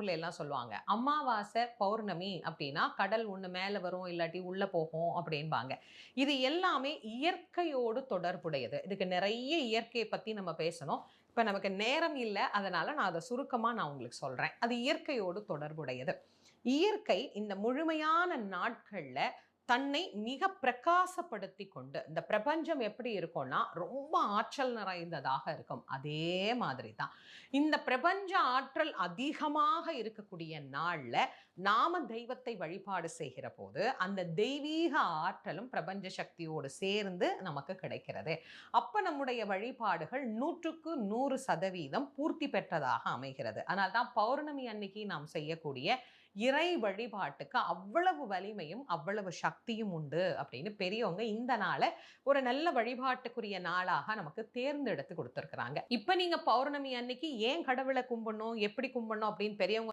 ஊர்ல எல்லாம் சொல்லுவாங்க. அமாவாசை, பௌர்ணமி அப்படின்னா கடல் ஒண்ணு மேல வரும், இல்லாட்டி உள்ள போகும் அப்படிம்பாங்க. இது எல்லாமே இயற்கையோடு தொடர்புடையது. இதுக்கு நிறைய இயற்கையை பத்தி நம்ம பேசணும். இப்ப நமக்கு நேரம் இல்ல. அதனால நான் அத சுருக்கமா உங்களுக்கு சொல்றேன். அது இயற்கையோடு தொடர்புடையது. இயற்கை இந்த முழுமையான நாட்கள்ல தன்னை மிக பிரகாசப்படுத்தி கொண்டு இந்த பிரபஞ்சம் எப்படி இருக்கும்னா ரொம்ப ஆற்றல் நிறைந்ததாக இருக்கும். அதே மாதிரி தான் இந்த பிரபஞ்ச ஆற்றல் அதிகமாக இருக்கக்கூடிய நாள்ல நாம தெய்வத்தை வழிபாடு செய்கிற போது அந்த தெய்வீக ஆற்றலும் பிரபஞ்ச சக்தியோடு சேர்ந்து நமக்கு கிடைக்கிறது. அப்ப நம்முடைய வழிபாடுகள் 100% பூர்த்தி பெற்றதாக அமைகிறது. அதனால்தான் பௌர்ணமி அன்னைக்கு நாம் செய்யக்கூடிய இறை வழிபாட்டுக்கு அவ்வளவு வலிமையும் அவ்வளவு சக்தியும் உண்டு அப்படின்னு பெரியவங்க இந்த நாளை ஒரு நல்ல வழிபாட்டுக்குரிய நாளாக நமக்கு தேர்ந்தெடுத்து கொடுத்துருக்குறாங்க. இப்ப நீங்க பௌர்ணமி அன்னைக்கு ஏன் கடவுளை கும்பிடணும், எப்படி கும்பிடணும் அப்படின்னு பெரியவங்க